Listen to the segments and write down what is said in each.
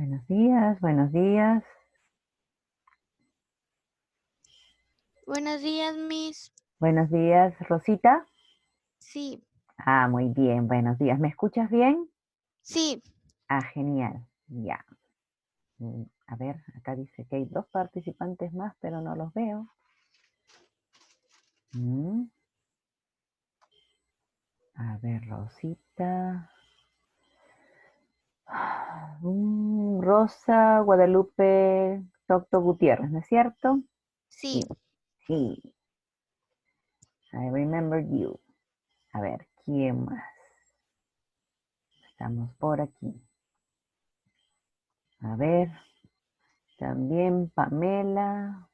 Buenos días, buenos días. Buenos días, Miss. Buenos días, Rosita. Sí, Ah, muy bien, buenos días. ¿Me escuchas bien? sí. Ah, genial. Ya. A ver, acá dice que hay dos participantes más, pero no los veo. Mm, A ver, Rosita. Rosa Guadalupe Tocto Gutiérrez, ¿no es cierto? Sí. Sí, sí. I remember you. A ver, ¿quién más? Estamos por aquí. A ver, también Pamela.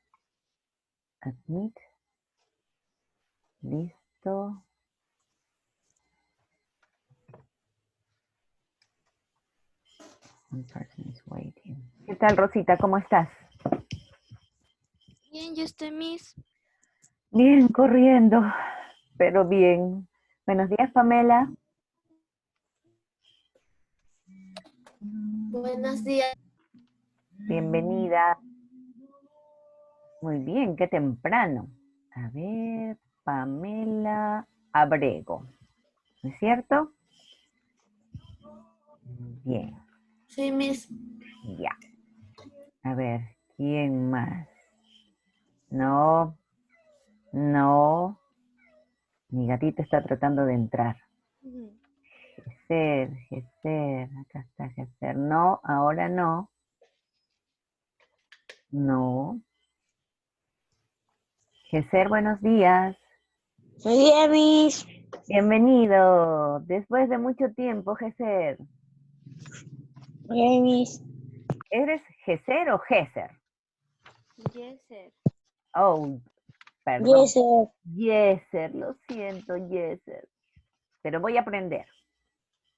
Admit. Listo. One person is waiting. ¿Qué tal, Rosita? ¿Cómo estás? Bien, yo estoy, Miss. Bien, corriendo, pero bien. Buenos días, Pamela. Buenos días. Bienvenida. Muy bien, qué temprano. A ver, Pamela Abrego. ¿No es cierto? Bien, Sí, Miss. ya. A ver, ¿quién más? No, no. Mi gatito está tratando de entrar. Geser, acá está Geser. No, ahora no. No. Geser, buenos días. Buenos días, Miss. Bienvenido. Después de mucho tiempo, Geser. Buenos días, Miss. ¿Eres Geser o Geser? Yeser. Oh, perdón. Yes, sir. Yeser, lo siento, Yeser. Pero voy a aprender.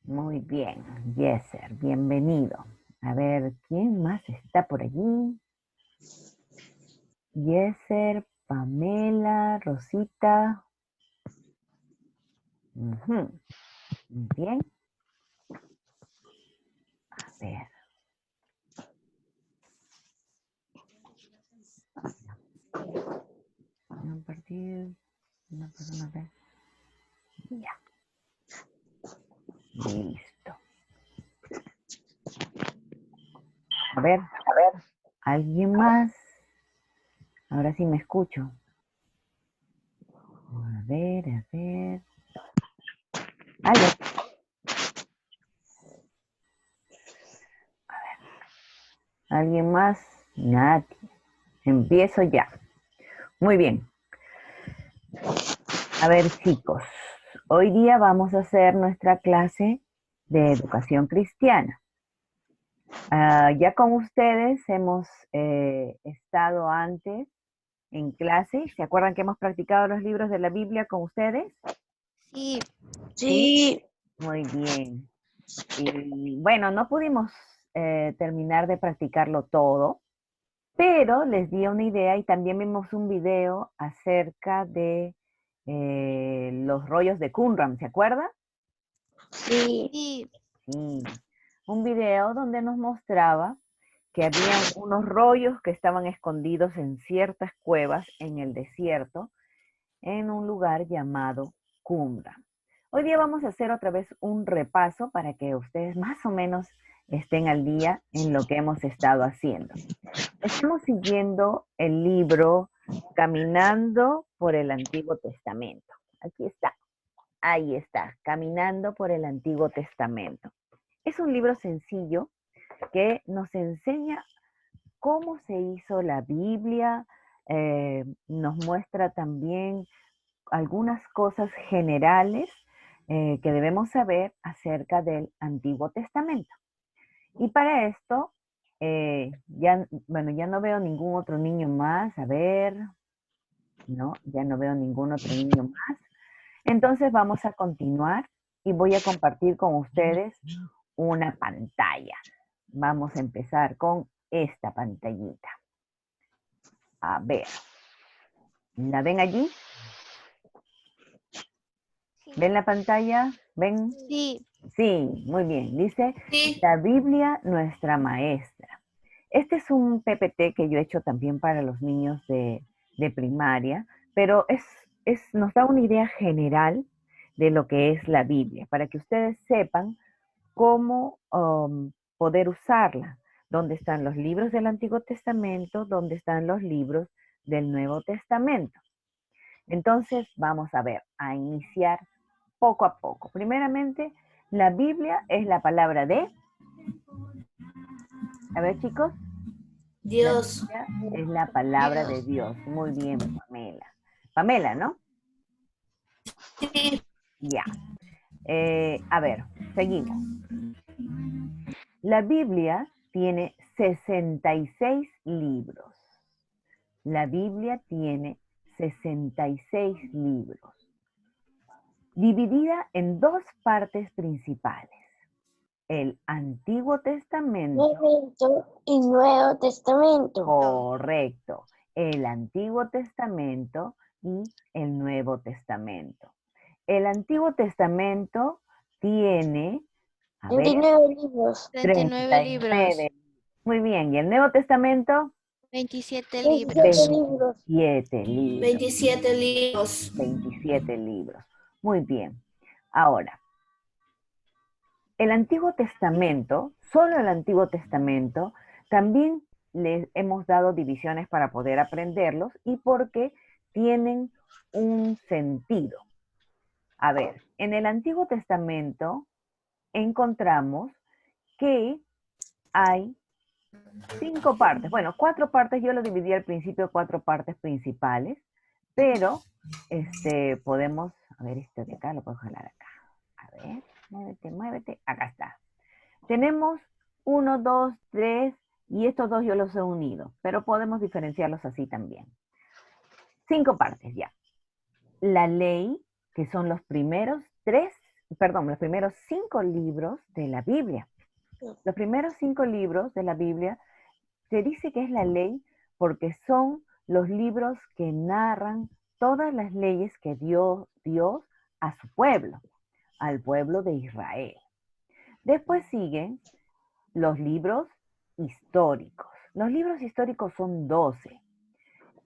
Muy bien, Yeser, bienvenido. A ver, ¿quién más está por allí? Yeser, Pamela, Rosita. Ujú. Bien. A ver. Compartir. Una persona. Ya. Listo. A ver, ¿alguien más? Ahora sí me escucho. A ver, a ver. ¿Algo? ¿Alguien más? Nadie. Empiezo ya. Muy bien. A ver, chicos. Hoy día vamos a hacer nuestra clase de educación cristiana. Ya con ustedes hemos estado antes en clase. ¿Se acuerdan que hemos practicado los libros de la Biblia con ustedes? Sí. Sí. Sí. Muy bien. Y bueno, no pudimos terminar de practicarlo todo, pero les di una idea y también vimos un video acerca de los rollos de Qumran, ¿se acuerda? Sí. Sí. Sí, un video donde nos mostraba que había unos rollos que estaban escondidos en ciertas cuevas en el desierto, en un lugar llamado Qumran. Hoy día vamos a hacer otra vez un repaso para que ustedes más o menos estén al día en lo que hemos estado haciendo. Estamos siguiendo el libro Caminando por el Antiguo Testamento. Aquí está, ahí está, Caminando por el Antiguo Testamento. Es un libro sencillo que nos enseña cómo se hizo la Biblia, nos muestra también algunas cosas generales que debemos saber acerca del Antiguo Testamento. Y para esto, ya no veo ningún otro niño más. A ver, no, ya no veo ningún otro niño más. Entonces vamos a continuar y voy a compartir con ustedes una pantalla. Vamos a empezar con esta pantallita. A ver, ¿la ven allí? Sí. ¿Ven la pantalla? ¿Ven? Sí. Sí, muy bien. Dice, Sí. la Biblia, nuestra maestra. Este es un PPT que yo he hecho también para los niños de primaria, pero nos da una idea general de lo que es la Biblia, para que ustedes sepan cómo poder usarla, dónde están los libros del Antiguo Testamento, dónde están los libros del Nuevo Testamento. Entonces, vamos a ver, a iniciar poco a poco. Primeramente, la Biblia es la palabra de, a ver chicos, la Dios. Biblia es la palabra de Dios. Muy bien, Pamela. Pamela, ¿no? Sí. Ya. A ver, seguimos. La Biblia tiene 66 libros. La Biblia tiene 66 libros, dividida en dos partes principales. El Antiguo Testamento, Testamento y Nuevo Testamento. correcto, el Antiguo Testamento y el Nuevo Testamento. El Antiguo Testamento tiene, a ver, 29 libros. 39 libros. 39. Muy bien, ¿y el Nuevo Testamento? 27 27 libros. libros. 27 libros. 27 libros. 27 libros. Muy bien. Ahora, el Antiguo Testamento, solo el Antiguo Testamento, también les hemos dado divisiones para poder aprenderlos y porque tienen un sentido. A ver, en el Antiguo Testamento encontramos que hay 5 partes, bueno, 4 partes, yo lo dividí al principio 4 partes principales, pero podemos, a ver, esto de acá lo puedo jalar acá. A ver, muévete, muévete, acá está. Tenemos 1, 2, 3 y estos dos yo los he unido, pero podemos diferenciarlos así también. 5 partes ya. La ley, que son los primeros los primeros 5 libros de la Biblia. Los primeros 5 libros de la Biblia se dice que es la ley porque son los libros que narran todas las leyes que dio Dios a su pueblo, al pueblo de Israel. Después siguen los libros históricos. Los libros históricos son 12.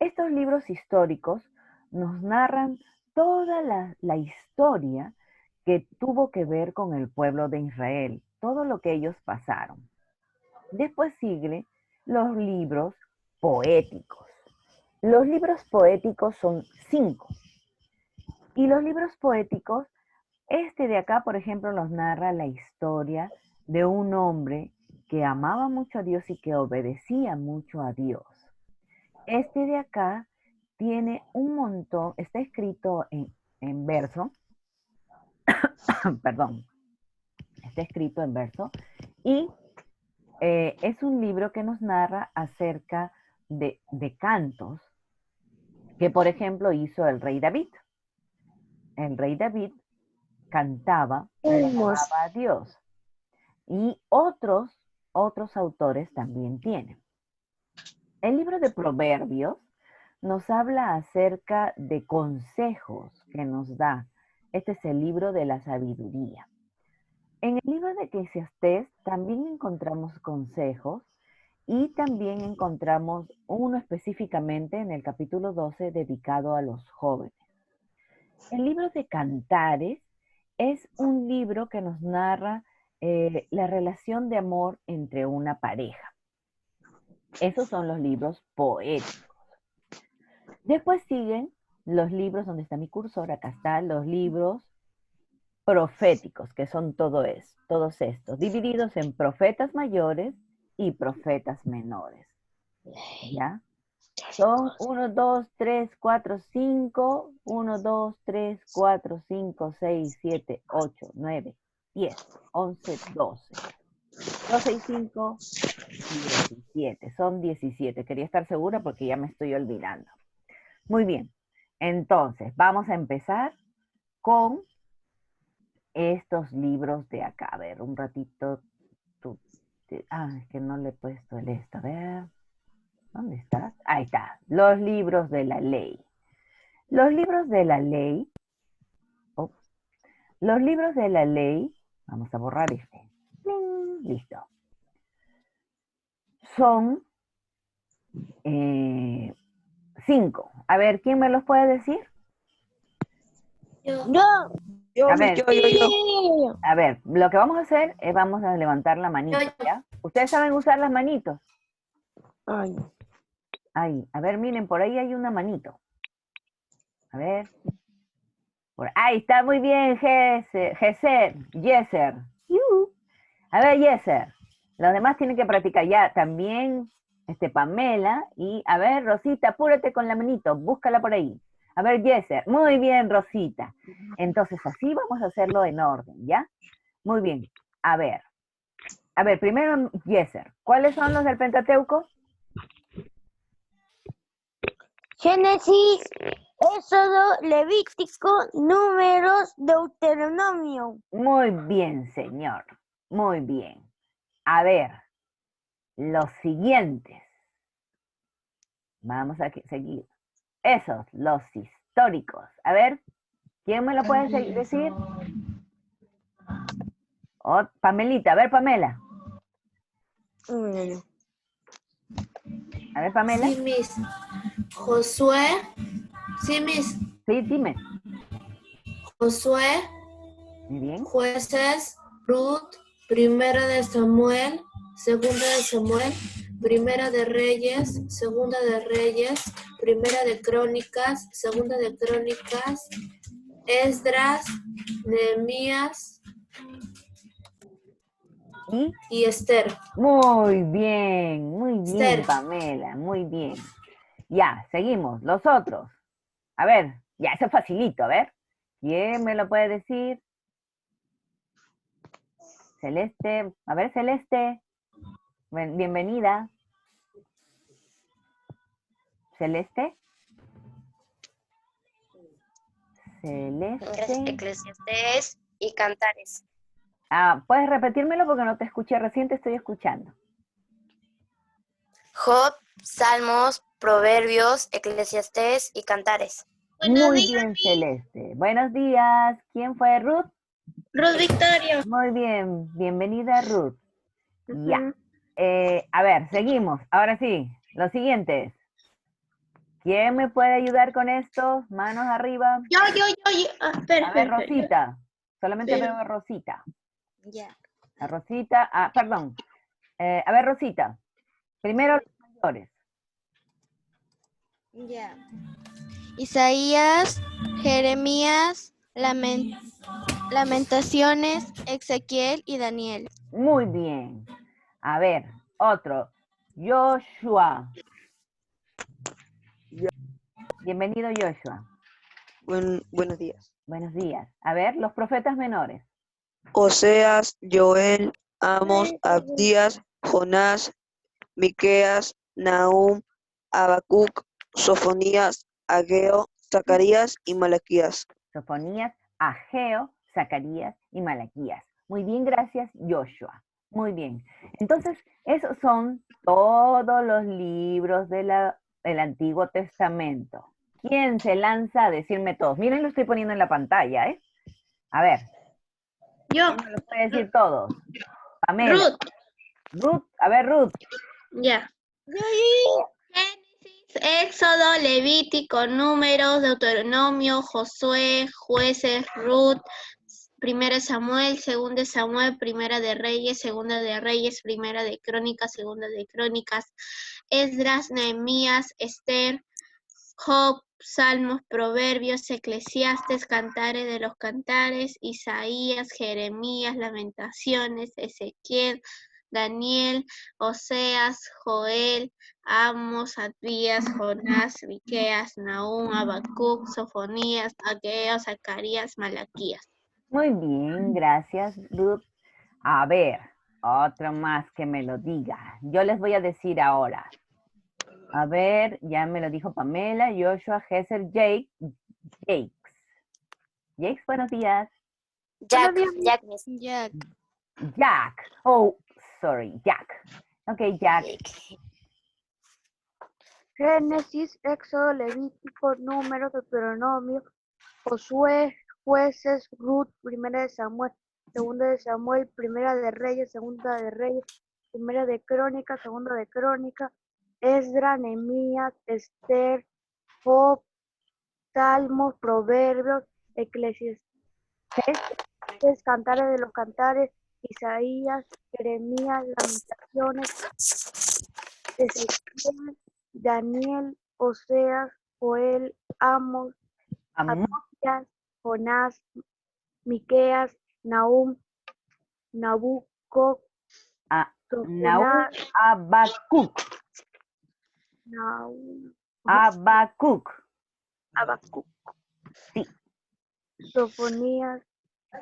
Estos libros históricos nos narran toda la historia que tuvo que ver con el pueblo de Israel, todo lo que ellos pasaron. Después siguen los libros poéticos. Los libros poéticos son 5. Y los libros poéticos, este de acá, por ejemplo, nos narra la historia de un hombre que amaba mucho a Dios y que obedecía mucho a Dios. Este de acá tiene un montón, está escrito en verso, perdón, está escrito en verso, y es un libro que nos narra acerca de cantos que, por ejemplo, hizo el rey David. El rey David cantaba y Salmos. alababa a Dios. Y otros autores también tienen. El libro de Proverbios nos habla acerca de consejos que nos da. Este es el libro de la sabiduría. En el libro de Eclesiastés también encontramos consejos y también encontramos uno específicamente en el capítulo 12 dedicado a los jóvenes. El libro de Cantares es un libro que nos narra la relación de amor entre una pareja. Esos son los libros poéticos. Después siguen los libros, donde está mi cursor, acá están los libros proféticos, que son todos estos, divididos en profetas mayores y profetas menores. ¿Ya? Son 1, 2, 3, 4, 5, 1, 2, 3, 4, 5, 6, 7, 8, 9, 10, 11, 12. 12 y 5, 17. Son 17. Quería estar segura porque ya me estoy olvidando. Muy bien. Entonces, vamos a empezar con estos libros de acá. A ver, un ratito. Es que no le he puesto el esto. A ver. ¿Dónde estás? Ahí está. Los libros de la ley. Los libros de la ley. Los libros de la ley Vamos a borrar este. ¡Pling! Listo. Son 5. A ver, ¿quién me los puede decir? Yo. A ver, Sí. a ver, lo que vamos a hacer es vamos a levantar la manito, ¿ya? ¿Ustedes saben usar las manitos? Ay. Ahí, a ver, miren, por ahí hay una manito. A ver. Ahí está, muy bien, Yeser. A ver, Yeser. Los demás tienen que practicar ya. También, Pamela. Y, a ver, Rosita, apúrate con la manito. Búscala por ahí. A ver, Yeser. Muy bien, Rosita. Entonces, así vamos a hacerlo en orden, ¿ya? Muy bien. A ver. A ver, primero, Yeser. ¿Cuáles son los del Pentateuco? Génesis, Éxodo, Levítico, Números, Deuteronomio. Muy bien, señor. Muy bien. A ver, los siguientes. Vamos a seguir. Esos, los históricos. A ver, ¿quién me lo puede decir? Oh, Pamelita, a ver, Pamela. A ver, Pamela. Sí, Miss. Josué. Sí, Miss. Sí, dime. Josué, Muy bien. Jueces, Ruth, Primera de Samuel, Segunda de Samuel, Primera de Reyes, Segunda de Reyes, Primera de Crónicas, Segunda de Crónicas, Esdras, Nehemías y Esther. Muy bien, Esther. Pamela, muy bien. Ya, seguimos. Los otros. A ver, ya, eso es facilito, a ver. ¿Quién me lo puede decir? Celeste. A ver, Celeste. Bienvenida. Celeste. Celeste. Eclesiastés y Cantares. Ah, ¿puedes repetírmelo porque no te escuché recién, te estoy escuchando? Job, Salmos, Proverbios, Eclesiastés y Cantares. Muy bien, Celeste. Buenos días. ¿Quién fue Ruth? Ruth Victoria. Muy bien, bienvenida Ruth. Ya. A ver, seguimos. Ahora sí, los siguientes. ¿Quién me puede ayudar con esto? Manos arriba. Yo. Espera, A ver, Rosita. Solamente veo a Rosita. Ya. A Rosita. Ah, perdón. A ver, Rosita. Primero los mayores. Ya. Isaías, Jeremías, Lamentaciones, Ezequiel y Daniel. Muy bien. A ver, otro. Joshua. Bienvenido, Joshua. Buenos días. Buenos días. A ver, los profetas menores. Oseas, Joel, Amos, Abdías, Jonás, Miqueas, Nahum, Habacuc, Sofonías, Ageo, Zacarías y Malaquías. Sofonías, Ageo, Zacarías y Malaquías. Muy bien, gracias, Joshua. Muy bien. Entonces, esos son todos los libros del Antiguo Testamento. ¿Quién se lanza a decirme todos? Miren, lo estoy poniendo en la pantalla, ¿eh? A ver. Yo. ¿Quién me lo puede decir todos? Pamela. Ruth. A ver, Ruth. Ya. Génesis, Éxodo, Levítico, Números, Deuteronomio, Josué, Jueces, Ruth, Primera Samuel, Segunda Samuel, Primera de Reyes, Segunda de Reyes, Primera de Crónicas, Segunda de Crónicas, Esdras, Nehemías, Esther, Job, Salmos, Proverbios, Eclesiastes, Cantares de los Cantares, Isaías, Jeremías, Lamentaciones, Ezequiel, Daniel, Oseas, Joel, Amos, Abdías, Jonás, Miqueas, Nahum, Habacuc, Sofonías, Ageo, Zacarías, Malaquías. Muy bien, gracias, Ruth. A ver, otro más que me lo diga. Yo les voy a decir ahora. A ver, ya me lo dijo Pamela, Joshua, Gesser, Jakes. Jakes, buenos días. Jack. Jack. Jack. Oh, sorry, Jack. Ok, Jack. Génesis, Éxodo, Levítico, Números, Deuteronomio, Josué, Jueces, Ruth, Primera de Samuel, segunda de Samuel, primera de Reyes, segunda de Reyes, primera de Crónica, segunda de Crónica, Esdras, Nehemías, Esther, Job, Salmos, Proverbios, Eclesiastés, Cantares de los Cantares, Isaías, Jeremías, Lamentaciones, Ezequiel, Daniel, Oseas, Joel, Amos, Abdías, Jonás, Miqueas, Nahum, Nabucco, Nahum, Habacuc. Habacuc. Sí. Sofonías,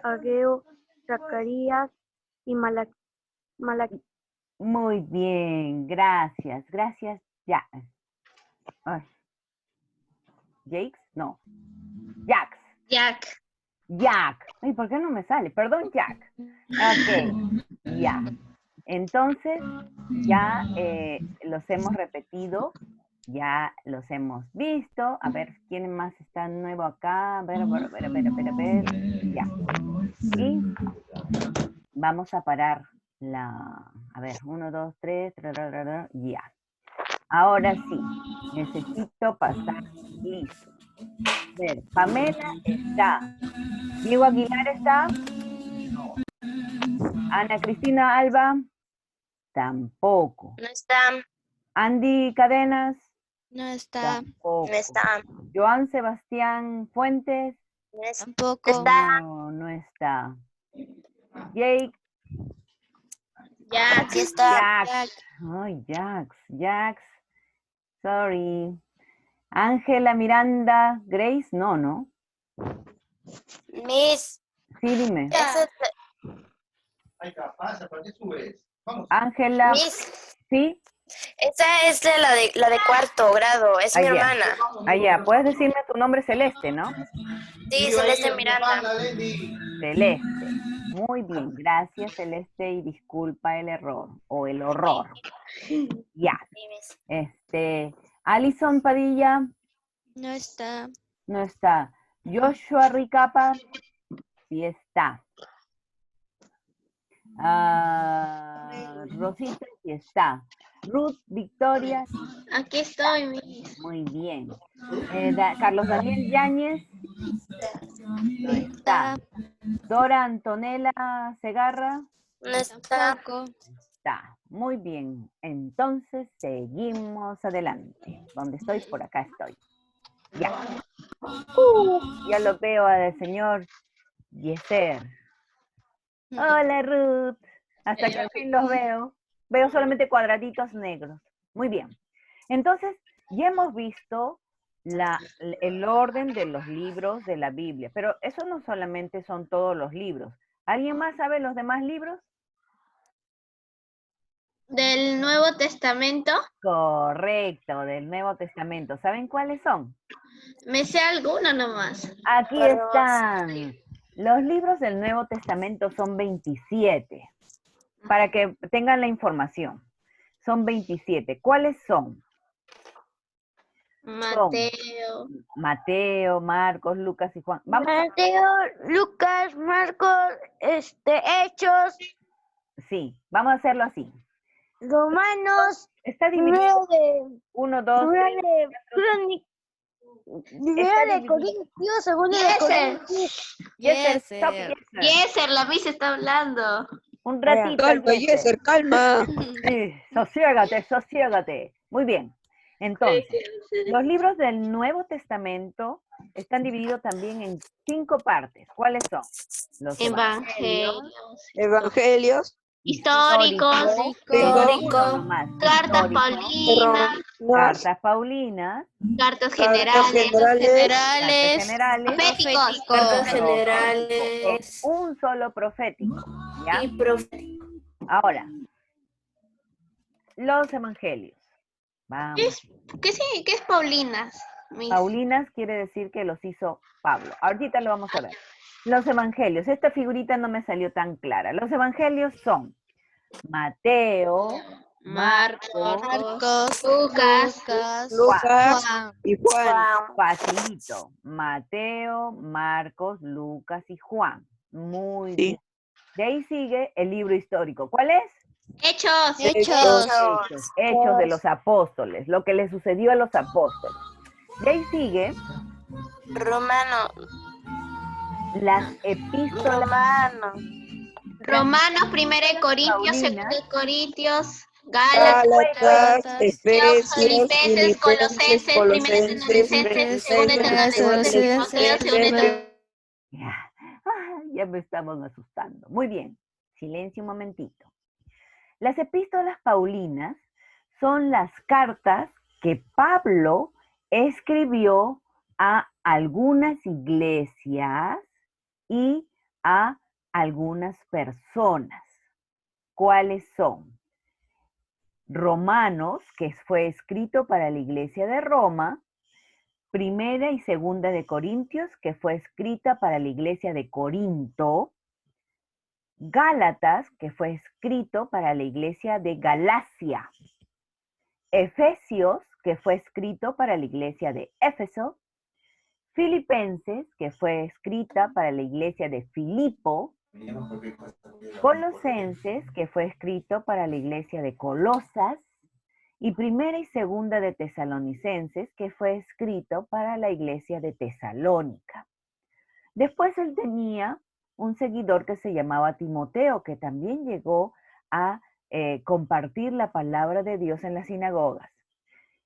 Ageo, Zacarías y Malaquías. Muy bien, gracias, gracias. Ya. Ay. ¿Jakes? No. Jax. Jack. Ay, ¿por qué no me sale? Perdón, Jack. Ok, ya. Entonces, ya los hemos repetido, ya los hemos visto. A ver, ¿quién más está nuevo acá? A ver. Ya. Y vamos a parar a ver, 1, 2, 3, ya. Ahora sí, necesito pasar. Listo. A ver, Pamela está. Diego Aguilar está. No. Ana Cristina Alba. Tampoco. No está. Andy Cadenas. No está. Tampoco. No está. Joan Sebastián Fuentes. Tampoco. No, no está. Jake. Aquí está. Jax. Ay, Jax. Sorry. Ángela Miranda Grace, no. Miss. Sí, dime. Ay, capaz, ¿para qué subes? Vamos. Ángela. Miss. ¿Sí? Esa es la de cuarto grado. Es mi hermana. Allá, puedes decirme tu nombre Celeste, ¿no? Sí, Celeste Miranda. Celeste. Muy bien, gracias Celeste y disculpa el error o el horror. Ya. Alison Padilla. No está. No está. Joshua Ricapa. Sí está. Rosita, sí está. Ruth Victoria. Aquí estoy, Miss. Muy bien. Carlos Daniel Yáñez. No está. Dora Antonella Segarra. No está. Tampoco. Está. Muy bien. Entonces seguimos adelante. ¿Dónde estoy? Por acá estoy. Ya. Ya lo veo al señor Yeser. Hola Ruth. Hasta que al fin los veo. Veo solamente cuadraditos negros. Muy bien. Entonces, ya hemos visto el orden de los libros de la Biblia, pero eso no solamente son todos los libros. ¿Alguien más sabe los demás libros? ¿Del Nuevo Testamento? Correcto, del Nuevo Testamento. ¿Saben cuáles son? Me sé alguno nomás. Aquí están. Los libros del Nuevo Testamento son 27. Para que tengan la información. Son 27. ¿Cuáles son? Mateo, Marcos, Lucas y Juan. Vamos. Mateo, Lucas, Marcos, Hechos. Sí, vamos a hacerlo así. Romanos. Está dividido. 1, 2, 3. Primera de Corintios, segunda de Corintios. Yeser, la Miss está hablando. Un ratito. Calma, Yeser, calma. Sí, sosiégate. Muy bien. Entonces, los libros del Nuevo Testamento están divididos también en 5 partes. ¿Cuáles son? Los Evangelios. Históricos. Cartas Paulinas. Cartas generales. Proféticos. Cartas generales. Un solo profético. ¿Ya? Y profético. Ahora, los evangelios. Vamos. ¿Qué es Paulinas? Miss? Paulinas quiere decir que los hizo Pablo. Ahorita lo vamos a ver. Los evangelios. Esta figurita no me salió tan clara. Los evangelios son Mateo, Marcos, Lucas, Juan. Y Juan. Facilito. Mateo, Marcos, Lucas y Juan. Muy bien. De ahí sigue el libro histórico. ¿Cuál es? Hechos. Hechos. Hechos de los apóstoles, lo que le sucedió a los apóstoles. De ahí sigue Romano. las epístolas Romanos, 1 de Corintios, 2 Paulina. de Corintios, Gálatas, Gálatas, Efesios, Filipenses, Colosenses, Colosenses, 1 de Tesalonicenses, 2 de Timoteo. Ya me estamos asustando. Muy bien, silencio un momentito. Las epístolas paulinas son las cartas que Pablo escribió a algunas iglesias y a algunas personas. ¿Cuáles son? Romanos, que fue escrito para la iglesia de Roma. Primera y segunda de Corintios, que fue escrita para la iglesia de Corinto. Gálatas, que fue escrito para la iglesia de Galacia. Efesios, que fue escrito para la iglesia de Éfeso. Filipenses, que fue escrita para la iglesia de Filipo. Colosenses, que fue escrito para la iglesia de Colosas. Y primera y segunda de Tesalonicenses, que fue escrito para la iglesia de Tesalónica. Después él tenía un seguidor que se llamaba Timoteo, que también llegó a compartir la palabra de Dios en las sinagogas.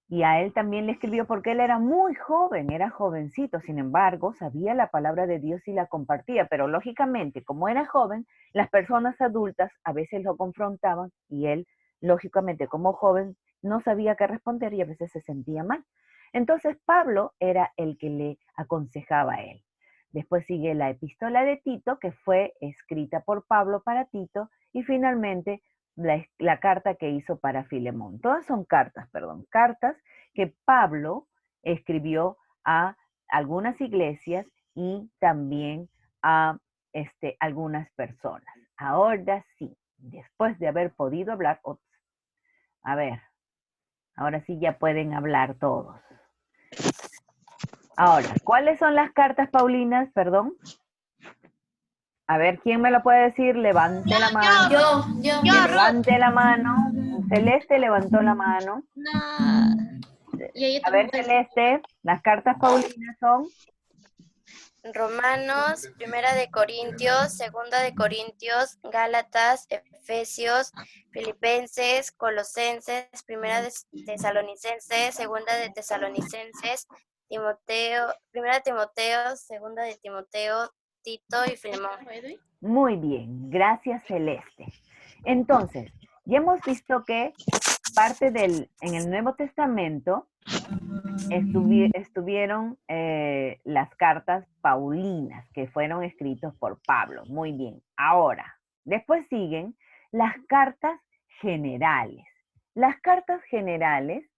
Y a él también le escribió porque él era muy joven, era jovencito, sin embargo, sabía la palabra de Dios y la compartía, pero lógicamente, como era joven, las personas adultas a veces lo confrontaban y él, lógicamente, como joven, no sabía qué responder y a veces se sentía mal. Entonces Pablo era el que le aconsejaba a él. Después sigue la epístola de Tito, que fue escrita por Pablo para Tito, y finalmente la carta que hizo para Filemón. Todas son cartas que Pablo escribió a algunas iglesias y también a algunas personas. Ahora sí, después de haber podido hablar, a ver, ahora sí ya pueden hablar todos. Ahora, ¿cuáles son las cartas paulinas? Perdón. A ver, ¿quién me lo puede decir? Levante la mano. Yo. Levante la mano. Celeste levantó la mano. No. A ver, Celeste, las cartas paulinas son... Romanos, Primera de Corintios, Segunda de Corintios, Gálatas, Efesios, Filipenses, Colosenses, Primera de Tesalonicenses, Segunda de Tesalonicenses, Timoteo, Primera de Timoteo, Segunda de Timoteo, Tito y Filemón. Muy bien, gracias Celeste. Entonces, ya hemos visto que en el Nuevo Testamento estuvieron las cartas paulinas que fueron escritas por Pablo. Muy bien. Ahora, después siguen las cartas generales. Las cartas generales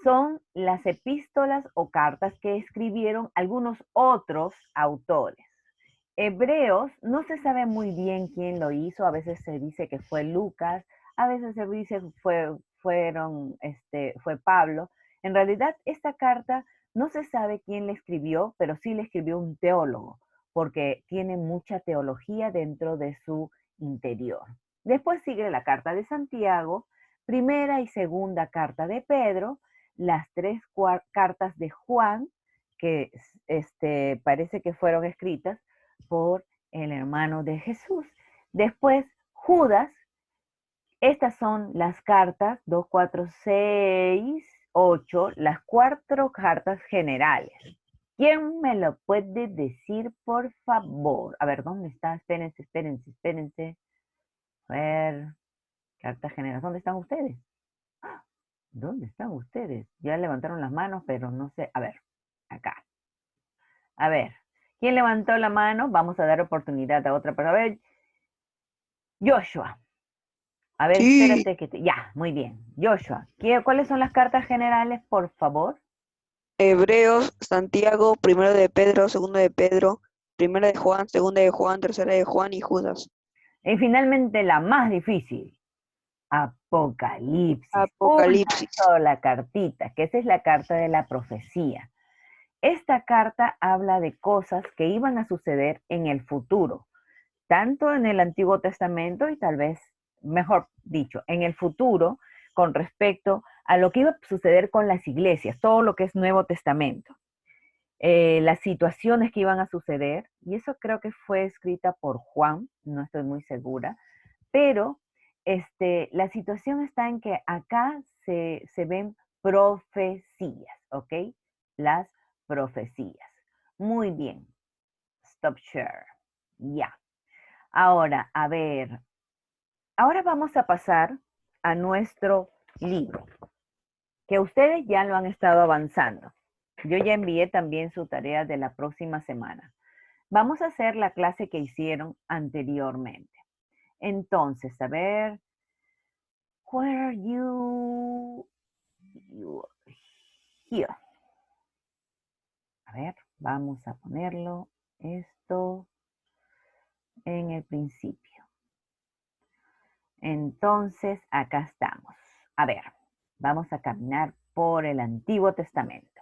son las epístolas o cartas que escribieron algunos otros autores. Hebreos, no se sabe muy bien quién lo hizo, a veces se dice que fue Lucas, a veces se dice que fue Pablo. En realidad, esta carta no se sabe quién la escribió, pero sí la escribió un teólogo, porque tiene mucha teología dentro de su interior. Después sigue la carta de Santiago, primera y segunda carta de Pedro, las tres cartas de Juan, que parece que fueron escritas por el hermano de Jesús. Después, Judas. Estas son las cartas 2, 4, 6, 8, las 4 cartas generales. ¿Quién me lo puede decir, por favor? A ver, ¿dónde está? Espérense. A ver, cartas generales. ¿Dónde están ustedes? ¿Dónde están ustedes? Ya levantaron las manos, pero no sé. A ver, acá. A ver, ¿quién levantó la mano? Vamos a dar oportunidad a otra persona. A ver, Joshua. A ver, Sí. espérate ya, muy bien. Joshua, ¿cuáles son las cartas generales, por favor? Hebreos, Santiago, primero de Pedro, segundo de Pedro, primera de Juan, segunda de Juan, tercera de Juan y Judas. Y finalmente la más difícil, Apocalipsis. Apocalipsis. Una sola cartita, que esa es la carta de la profecía. Esta carta habla de cosas que iban a suceder en el futuro. tanto en el Antiguo Testamento y tal vez, mejor dicho, en el futuro, con respecto a lo que iba a suceder con las iglesias, todo lo que es Nuevo Testamento, las situaciones que iban a suceder, y eso creo que fue escrita por Juan, no estoy muy segura, pero la situación está en que acá se ven profecías, ¿ok? Las profecías. Muy bien. Stop share. Ya. Ahora, a ver. Ahora vamos a pasar a nuestro libro, que ustedes ya lo han estado avanzando. Yo ya envié también su tarea de la próxima semana. Vamos a hacer la clase que hicieron anteriormente. Entonces, a ver, where are you? You are here. A ver, vamos a ponerlo esto en el principio. Entonces, acá estamos. A ver, vamos a caminar por el Antiguo Testamento.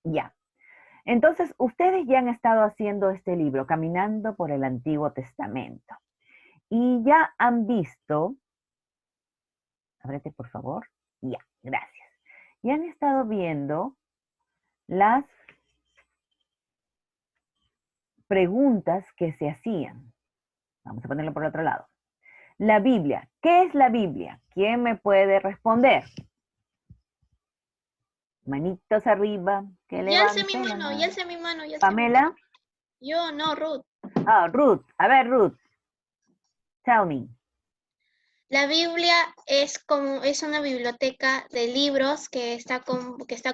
Ya. Entonces, ustedes ya han estado haciendo este libro, Caminando por el Antiguo Testamento. Y ya han visto, ábrete por favor. Ya, gracias. Ya han estado viendo las preguntas que se hacían. Vamos a ponerlo por el otro lado. La Biblia. ¿Qué es la Biblia? ¿Quién me puede responder? Manitos arriba. Que Ya alcé mi levanten la mano, ya alcé mi mano, ya alcé mi Pamela. mano. Yo no, Ruth. Ah, Ruth. A ver, Ruth. Tell me. La Biblia es una biblioteca de libros que está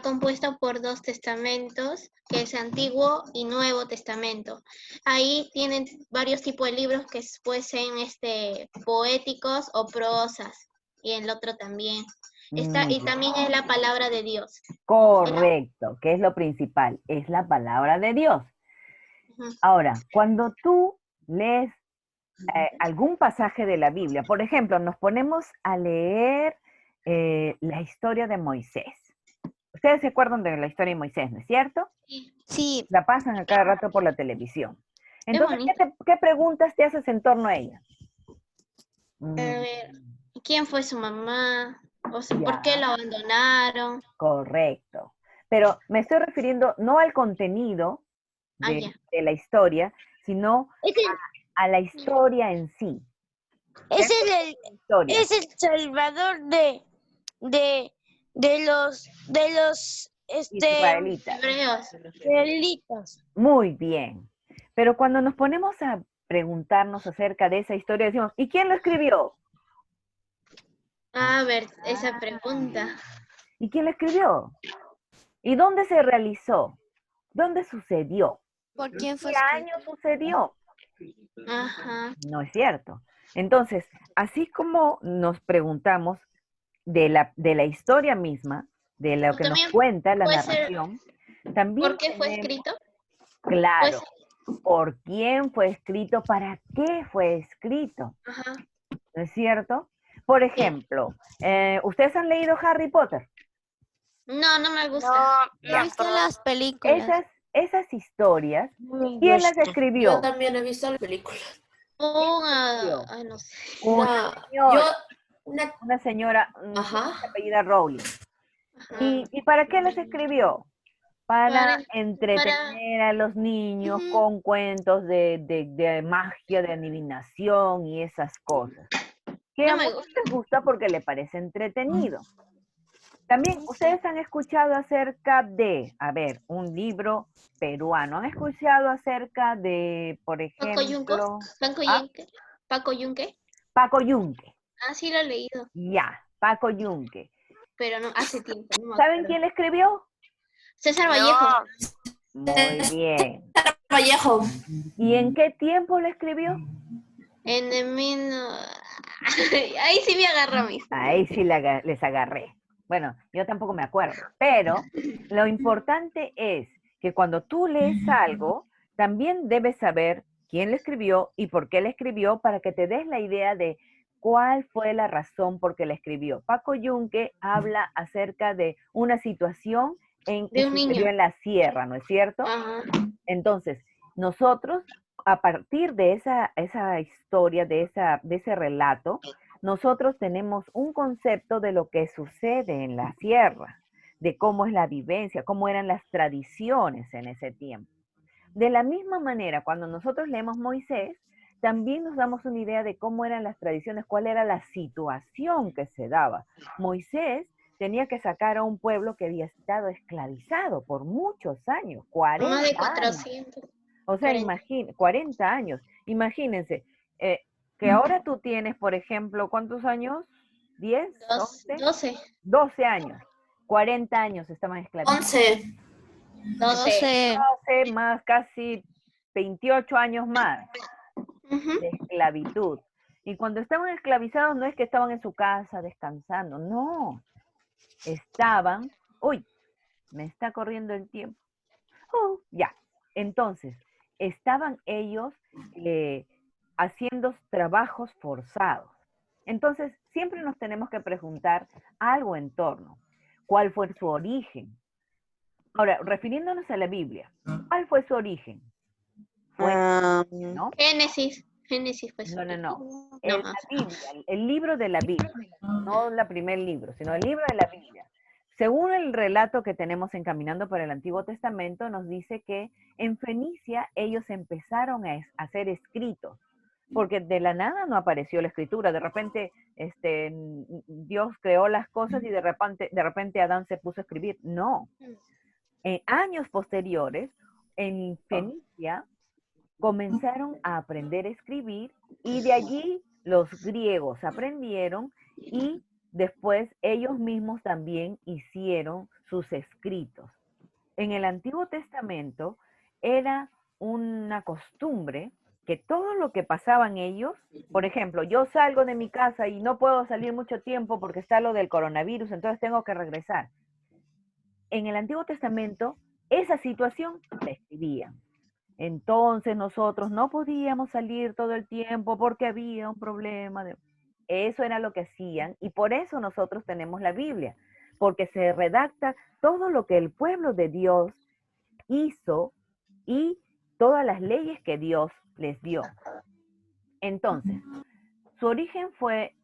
compuesta por 2 testamentos, que es Antiguo y Nuevo Testamento. Ahí tienen varios tipos de libros que pueden ser poéticos o prosas, y el otro también. Muy Y bien. también es la palabra de Dios. Correcto, que es lo principal, es la palabra de Dios. Ujú. Ahora, cuando tú lees algún pasaje de la Biblia, por ejemplo, nos ponemos a leer la historia de Moisés. Ustedes se acuerdan de la historia de Moisés, ¿no es cierto? Sí. La pasan a cada rato por la televisión. Entonces, bonito. ¿qué preguntas te haces en torno a ella? A ver, ¿quién fue su mamá? O sea, Ya. ¿por qué lo abandonaron? Correcto. Pero me estoy refiriendo no al contenido de, ya. de la historia, sino a la historia en sí. Es Historia. el Salvador de los Israelitas. Hebreos. israelitas. Muy bien. Pero cuando nos ponemos a preguntarnos acerca de esa historia, decimos, ¿y quién lo escribió? A ver, esa pregunta. ¿Y quién lo escribió? ¿Y dónde se realizó? ¿Dónde sucedió? ¿Por quién fue ¿Qué escrito? año sucedió? Ajá. No es cierto. Entonces, así como nos preguntamos de la historia misma, de lo que nos También cuenta la puede ser, narración, también ¿por qué fue tenemos, escrito? claro, Pues, por quién fue escrito, para qué fue escrito, ajá. ¿no es cierto? Por ejemplo, ¿ustedes han leído Harry Potter? No, no me gusta. He visto las películas. Esas historias, ¿quién las Yo escribió? también he visto la película. No sé. Una Una señora Ajá. apellida Rowling. Ajá. ¿Y para qué las escribió? Para Para- entretener a los niños Ujú. con cuentos de magia, de adivinación y esas cosas. Que No a me muchos gusta. les gusta porque le parece entretenido. También, ustedes han escuchado acerca de, a ver, un libro peruano. ¿Han escuchado acerca de, por Paco Yunque. ejemplo, Paco Yunque. Paco Yunque? Ah, sí lo he leído, Ya, Paco Yunque. pero no hace tiempo. No me ¿Saben acuerdo. quién le escribió? César Vallejo. Muy bien. Vallejo. ¿Y en qué tiempo le escribió? En el Ahí sí me agarró mis. Ahí sí les agarré. Bueno, yo tampoco me acuerdo, pero lo importante es que cuando tú lees algo, también debes saber quién le escribió y por qué le escribió para que te des la idea de cuál fue la razón por qué le escribió. Paco Yunque habla acerca de una situación que De un sucedió niño. en la sierra, ¿no es cierto? Ajá. Entonces, nosotros, a partir de esa historia, de ese relato, nosotros tenemos un concepto de lo que sucede en la sierra, de cómo es la vivencia, cómo eran las tradiciones en ese tiempo. De la misma manera, cuando nosotros leemos Moisés, también nos damos una idea de cómo eran las tradiciones, cuál era la situación que se daba. Moisés tenía que sacar a un pueblo que había estado esclavizado por muchos años, 40 Más de años. 400. O sea, 40. 40 años. Imagínense, que ahora tú tienes, por ejemplo, ¿cuántos años? ¿10? 12. 12 años. 40 años estaban esclavizados. 11. 12. 12 más casi 28 años más Ujú. de esclavitud. Y cuando estaban esclavizados no es que estaban en su casa descansando, no. Estaban, uy, me está corriendo el tiempo. Ya, entonces, estaban ellos haciendo trabajos forzados. Entonces, siempre nos tenemos que preguntar algo en torno. ¿Cuál fue su origen? Ahora, refiriéndonos a la Biblia, ¿cuál fue su origen? Fue, ¿no? Génesis pues. No. No, La Biblia, el libro de la Biblia, no el primer libro, sino el libro de la Biblia. Según el relato que tenemos en Caminando por el Antiguo Testamento, nos dice que en Fenicia ellos empezaron a hacer escritos, porque de la nada no apareció la escritura. De repente Dios creó las cosas y de repente Adán se puso a escribir. No. En años posteriores, en Fenicia, comenzaron a aprender a escribir y de allí los griegos aprendieron y después ellos mismos también hicieron sus escritos. En el Antiguo Testamento era una costumbre que todo lo que pasaban ellos, por ejemplo, yo salgo de mi casa y no puedo salir mucho tiempo porque está lo del coronavirus, entonces tengo que regresar. En el Antiguo Testamento, esa situación la escribían. Entonces nosotros no podíamos salir todo el tiempo porque había un problema. Eso era lo que hacían y por eso nosotros tenemos la Biblia, porque se redacta todo lo que el pueblo de Dios hizo y todas las leyes que Dios les dio. Entonces, su origen fue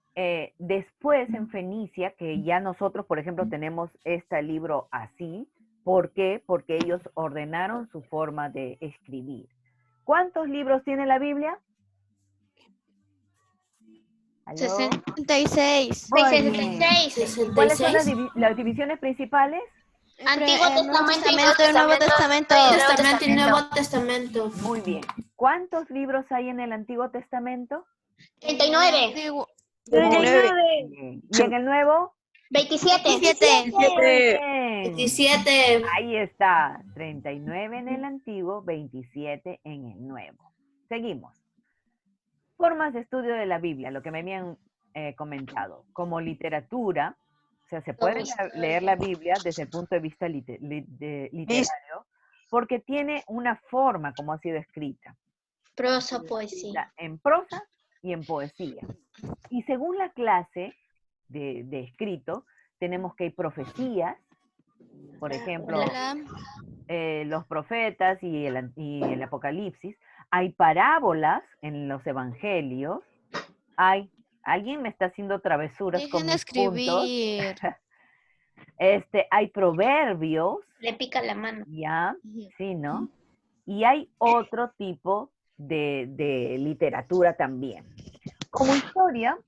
después en Fenicia, que ya nosotros, por ejemplo, tenemos este libro así. ¿Por qué? Porque ellos ordenaron su forma de escribir. ¿Cuántos libros tiene la Biblia? ¿Aló? 66. Muy 66. bien. ¿Cuáles son las divisiones principales? Antiguo Testamento y Testamento y Nuevo Testamento. Testamento y Nuevo Testamento. Muy bien. ¿Cuántos libros hay en el Antiguo Testamento? 39. Antiguo. 39. ¿Y en el Nuevo? 27. 27. 27. Ahí está, 39 en el Antiguo, 27 en el Nuevo. Seguimos. Formas de estudio de la Biblia, lo que me habían comentado. Como literatura, o sea, se puede leer la Biblia desde el punto de vista literario, porque tiene una forma como ha sido escrita. Prosa, poesía. En prosa y en poesía. Y según la clase de escrito, tenemos que hay profecías, por ejemplo, los profetas y el Apocalipsis. Hay parábolas en los evangelios. Alguien me está haciendo travesuras Dejen con de mis puntos. escribir. Hay proverbios. Le pica la mano. Ya, sí, ¿no? Y hay otro tipo de literatura también. Como historia,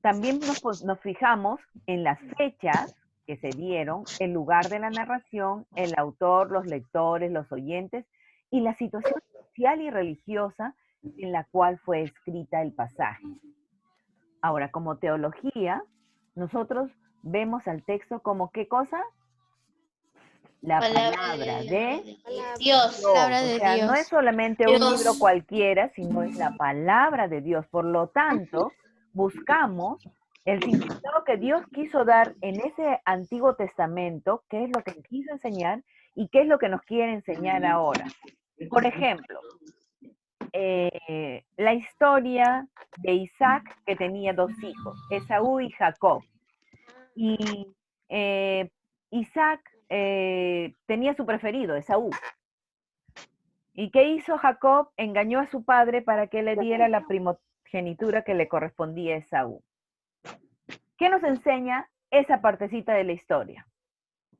también nos fijamos en las fechas que se dieron, el lugar de la narración, el autor, los lectores, los oyentes y la situación social y religiosa en la cual fue escrita el pasaje. Ahora, como teología, nosotros vemos al texto como ¿qué cosa? La palabra de Dios. Palabra de o sea, Dios. no es solamente un libro cualquiera, sino es la palabra de Dios. Por lo tanto, buscamos el significado que Dios quiso dar en ese Antiguo Testamento, qué es lo que quiso enseñar y qué es lo que nos quiere enseñar ahora. Por ejemplo, la historia de Isaac, que tenía 2 hijos, Esaú y Jacob. Y Isaac tenía su preferido, Esaú. ¿Y qué hizo Jacob? Engañó a su padre para que le diera la primogenitura que le correspondía a Esaú. ¿Qué nos enseña esa partecita de la historia?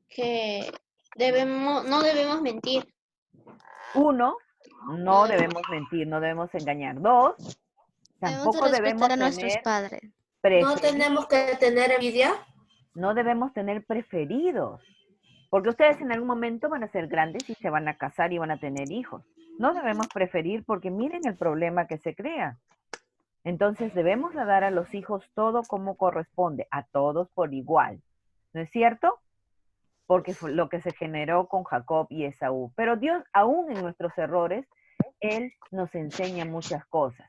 Que no debemos mentir. 1, no debemos mentir, no debemos engañar. 2, Debemos de tampoco debemos respetar a nuestros tener padres. No tenemos que tener envidia. no debemos tener preferidos, porque ustedes en algún momento van a ser grandes y se van a casar y van a tener hijos. No debemos preferir porque miren el problema que se crea. Entonces debemos dar a los hijos todo como corresponde, a todos por igual. ¿No es cierto? Porque fue lo que se generó con Jacob y Esaú. Pero Dios, aún en nuestros errores, Él nos enseña muchas cosas.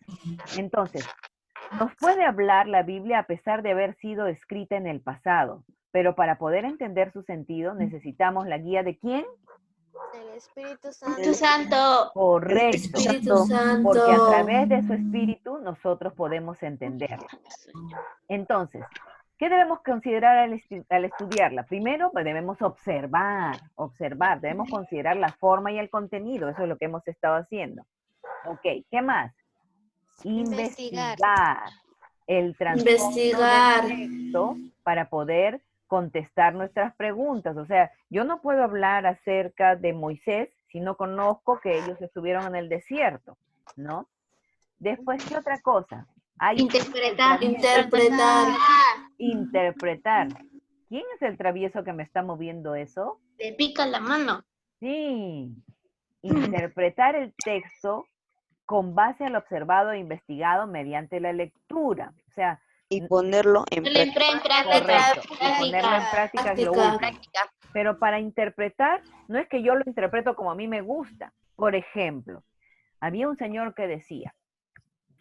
Entonces, nos puede hablar la Biblia a pesar de haber sido escrita en el pasado, pero para poder entender su sentido necesitamos la guía de ¿quién? El Espíritu Espíritu Santo. Santo. Correcto. Espíritu Santo. Porque a través de su espíritu nosotros podemos entenderla. Entonces, ¿qué debemos considerar al estudiarla? Primero, pues debemos observar, debemos considerar la forma y el contenido, eso es lo que hemos estado haciendo. Ok, ¿qué más? Investigar el trasfondo del texto para poder contestar nuestras preguntas. O sea, yo no puedo hablar acerca de Moisés si no conozco que ellos estuvieron en el desierto, ¿no? Después, ¿qué otra cosa? Interpretar. ¿Quién es el travieso que me está moviendo eso? Le pica la mano. Sí. Interpretar el texto con base al observado e investigado mediante la lectura. O sea, Y ponerlo en práctica. correcto. Y ponerlo en práctica es lo último. Pero para interpretar, no es que yo lo interpreto como a mí me gusta. Por ejemplo, había un señor que decía,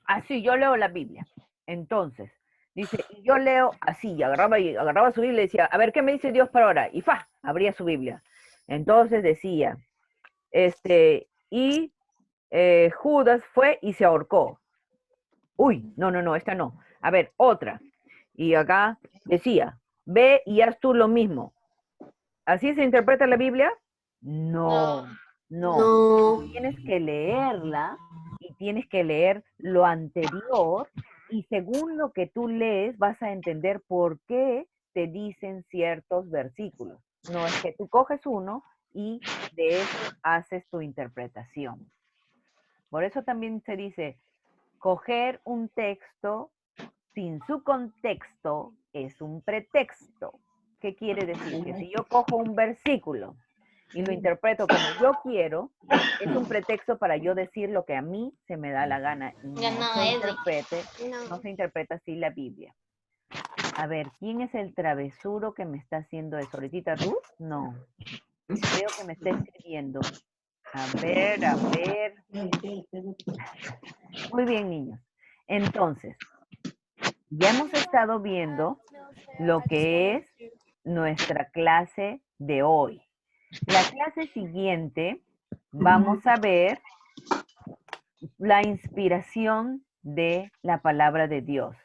así, yo leo la Biblia. Entonces, dice, yo leo así, y agarraba su Biblia y decía, a ver, ¿qué me dice Dios para ahora? Y ¡fa! Abría su Biblia. Entonces decía, Judas fue y se ahorcó. Uy, no, esta no. A ver, otra. Y acá decía, ve y haz tú lo mismo. ¿Así se interpreta la Biblia? No. Tienes que leerla y tienes que leer lo anterior y según lo que tú lees vas a entender por qué te dicen ciertos versículos. No es que tú coges uno y de eso haces tu interpretación. Por eso también se dice, coger un texto sin su contexto es un pretexto. ¿Qué quiere decir? Que si yo cojo un versículo y lo interpreto como yo quiero, es un pretexto para yo decir lo que a mí se me da la gana. Y no se interpreta así la Biblia. A ver, ¿quién es el travesuro que me está haciendo eso? ¿Ahorita Ruth? No. Creo que me está escribiendo. A ver. Muy bien, niños. Entonces, ya hemos estado viendo lo que es nuestra clase de hoy. La clase siguiente vamos a ver la inspiración de la palabra de Dios.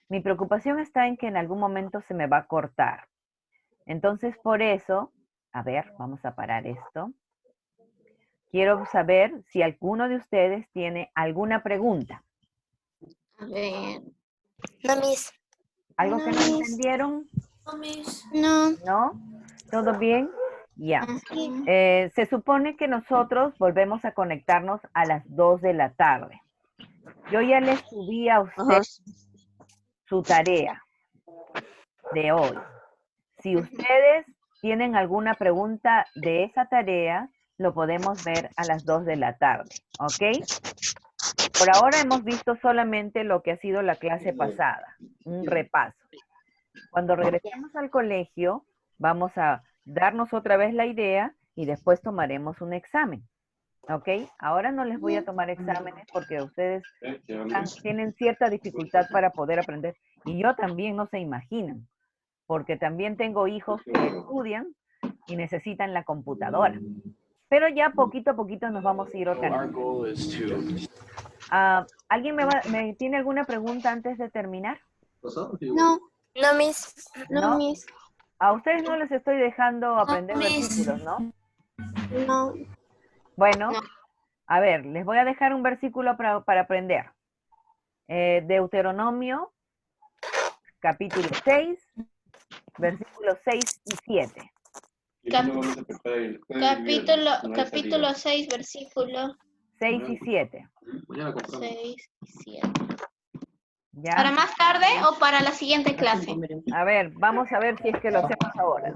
Mi preocupación está en que en algún momento se me va a cortar. Entonces, por eso, a ver, vamos a parar esto. Quiero saber si alguno de ustedes tiene alguna pregunta. A ver. No, Miss. ¿Algo que no entendieron? No. ¿No? ¿Todo bien? Ya. Se supone que nosotros volvemos a conectarnos a las 2 de la tarde. Yo ya les subí a usted su tarea de hoy. Si ustedes tienen alguna pregunta de esa tarea, lo podemos ver a las 2 de la tarde, ¿ok? Por ahora hemos visto solamente lo que ha sido la clase pasada, un repaso. Cuando regresemos al colegio, vamos a darnos otra vez la idea y después tomaremos un examen, ¿ok? Ahora no les voy a tomar exámenes porque ustedes tienen cierta dificultad para poder aprender. Y yo también, no se imaginan, porque también tengo hijos que estudian y necesitan la computadora. Pero ya poquito a poquito nos vamos a ir organizando. ¿Alguien me tiene alguna pregunta antes de terminar? No. No, Miss. No, Miss. A ustedes no les estoy dejando aprender versículos, ¿no? No. Bueno, A ver, les voy a dejar un versículo para aprender. Deuteronomio, capítulo 6, versículos 6 y 7. Capítulo 6, versículo 6 y 7. 6 y 7. ¿Ya? ¿Para más tarde o para la siguiente clase? A ver, vamos a ver si es que lo hacemos ahora.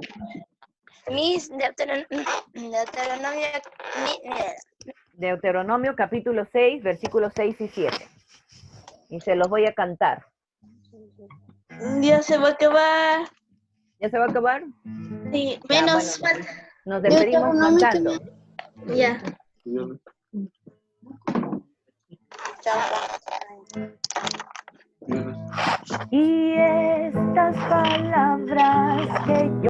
Deuteronomio capítulo 6, versículos 6 y 7. Y se los voy a cantar. Ya se va a acabar. ¿Ya se va a acabar? Sí, Ya, menos bueno, falta. nos despedimos cantando. Ya. Y estas palabras que yo